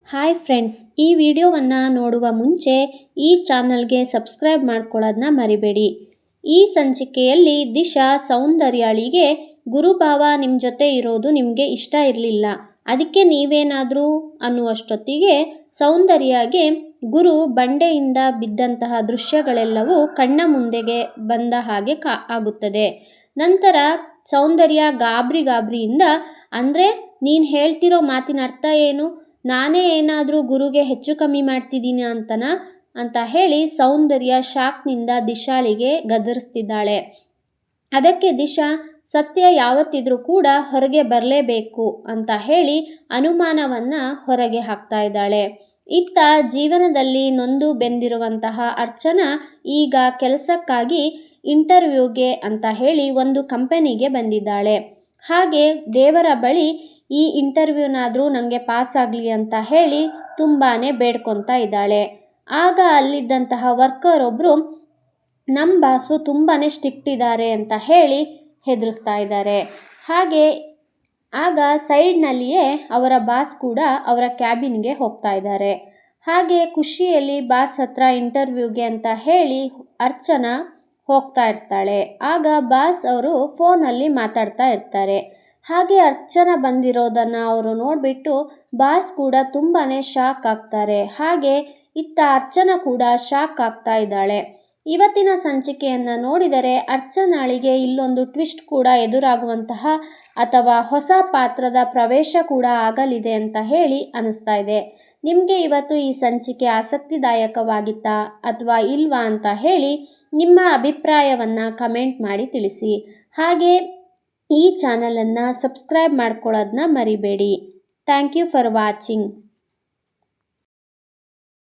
Hi friends, ಈ ವಿಡಿಯೋವನ್ನು ನೋಡುವ ಮುಂಚೆ ಈ ಚಾನಲ್ಗೆ ಸಬ್ಸ್ಕ್ರೈಬ್ ಮಾಡ್ಕೊಳ್ಳೋದನ್ನ ಮರಿಬೇಡಿ. ಈ ಸಂಚಿಕೆಯಲ್ಲಿ ದಿಶಾ ಸೌಂದರ್ಯಾಳಿಗೆ ಗುರುಭಾವ ನಿಮ್ಮ ಜೊತೆ ಇರೋದು ನಿಮಗೆ ಇಷ್ಟ ಇರಲಿಲ್ಲ, ಅದಕ್ಕೆ ನೀವೇನಾದರೂ ಅನ್ನುವಷ್ಟೊತ್ತಿಗೆ ಸೌಂದರ್ಯಗೆ ಗುರು ಬಂಡೆಯಿಂದ ಬಿದ್ದಂತಹ ದೃಶ್ಯಗಳೆಲ್ಲವೂ ಕಣ್ಣ ಮುಂದೆಗೆ ಬಂದ ಹಾಗೆ ಆಗುತ್ತದೆ. ನಂತರ ಸೌಂದರ್ಯ ಗಾಬರಿಯಿಂದ, ಅಂದರೆ ನೀನು ಹೇಳ್ತಿರೋ ಮಾತಿನ ಅರ್ಥ ಏನು, ನಾನೇ ಏನಾದರೂ ಗುರುಗೆ ಹೆಚ್ಚು ಕಮ್ಮಿ ಮಾಡ್ತಿದ್ದೀನಿ ಅಂತ ಹೇಳಿ ಸೌಂದರ್ಯ ಶಾಕ್ನಿಂದ ದಿಶಾಳಿಗೆ ಗದರಿಸ್ತಿದ್ದಾಳೆ. ಅದಕ್ಕೆ ದಿಶಾ ಸತ್ಯ ಯಾವತ್ತಿದ್ರೂ ಕೂಡ ಹೊರಗೆ ಬರಲೇಬೇಕು ಅಂತ ಹೇಳಿ ಅನುಮಾನವನ್ನು ಹೊರಗೆ ಹಾಕ್ತಾ ಇದ್ದಾಳೆ. ಇತ್ತ ಜೀವನದಲ್ಲಿ ನೊಂದು ಬೆಂದಿರುವಂತಹ ಅರ್ಚನಾ ಈಗ ಕೆಲಸಕ್ಕಾಗಿ ಇಂಟರ್ವ್ಯೂಗೆ ಅಂತ ಹೇಳಿ ಒಂದು ಕಂಪನಿಗೆ ಬಂದಿದ್ದಾಳೆ. ಹಾಗೆ ದೇವರ ಬಳಿ ಈ ಇಂಟರ್ವ್ಯೂನಾದರೂ ನನಗೆ ಪಾಸ್ ಆಗಲಿ ಅಂತ ಹೇಳಿ ತುಂಬಾ ಬೇಡ್ಕೊತಾ ಇದ್ದಾಳೆ. ಆಗ ಅಲ್ಲಿದ್ದಂತಹ ವರ್ಕರ್ ಒಬ್ಬರು ನಮ್ಮ ಬಾಸು ತುಂಬಾ ಸ್ಟ್ರಿಕ್ಟ್ ಇದ್ದಾರೆ ಅಂತ ಹೇಳಿ ಹೆದರಿಸ್ತಾ ಇದ್ದಾರೆ. ಆಗ ಸೈಡ್ನಲ್ಲಿಯೇ ಅವರ ಬಾಸ್ ಕೂಡ ಅವರ ಕ್ಯಾಬಿನ್ಗೆ ಹೋಗ್ತಾ ಇದ್ದಾರೆ. ಹಾಗೆ ಖುಷಿಯಲ್ಲಿ ಬಾಸ್ ಹತ್ರ ಇಂಟರ್ವ್ಯೂಗೆ ಅಂತ ಹೇಳಿ ಅರ್ಚನಾ ಹೋಗ್ತಾ ಇರ್ತಾಳೆ. ಆಗ ಬಾಸ್ ಅವರು ಫೋನಲ್ಲಿ ಮಾತಾಡ್ತಾ ಇರ್ತಾರೆ. ಹಾಗೆ ಅರ್ಚನಾ ಬಂದಿರೋದನ್ನು ಅವರು ನೋಡಿಬಿಟ್ಟು ಬಾಸ್ ಕೂಡ ತುಂಬಾ ಶಾಕ್ ಆಗ್ತಾರೆ. ಹಾಗೆ ಇತ್ತ ಅರ್ಚನಾ ಕೂಡ ಶಾಕ್ ಆಗ್ತಾ ಇದ್ದಾಳೆ. ಇವತ್ತಿನ ಸಂಚಿಕೆಯನ್ನು ನೋಡಿದರೆ ಅರ್ಚನಾಳಿಗೆ ಇಲ್ಲೊಂದು ಟ್ವಿಸ್ಟ್ ಕೂಡ ಎದುರಾಗುವಂತಹ ಅಥವಾ ಹೊಸ ಪಾತ್ರದ ಪ್ರವೇಶ ಕೂಡ ಆಗಲಿದೆ ಅಂತ ಹೇಳಿ ಅನಿಸ್ತಾ ಇದೆ. ನಿಮಗೆ ಇವತ್ತು ಈ ಸಂಚಿಕೆ ಆಸಕ್ತಿದಾಯಕವಾಗಿತ್ತಾ ಅಥವಾ ಇಲ್ವಾ ಅಂತ ಹೇಳಿ ನಿಮ್ಮ ಅಭಿಪ್ರಾಯವನ್ನು ಕಮೆಂಟ್ ಮಾಡಿ ತಿಳಿಸಿ. ಹಾಗೆ ಈ ಚಾನಲನ್ನು ಸಬ್ಸ್ಕ್ರೈಬ್ ಮಾಡ್ಕೊಳ್ಳೋದನ್ನ ಮರಿಬೇಡಿ. Thank you for watching.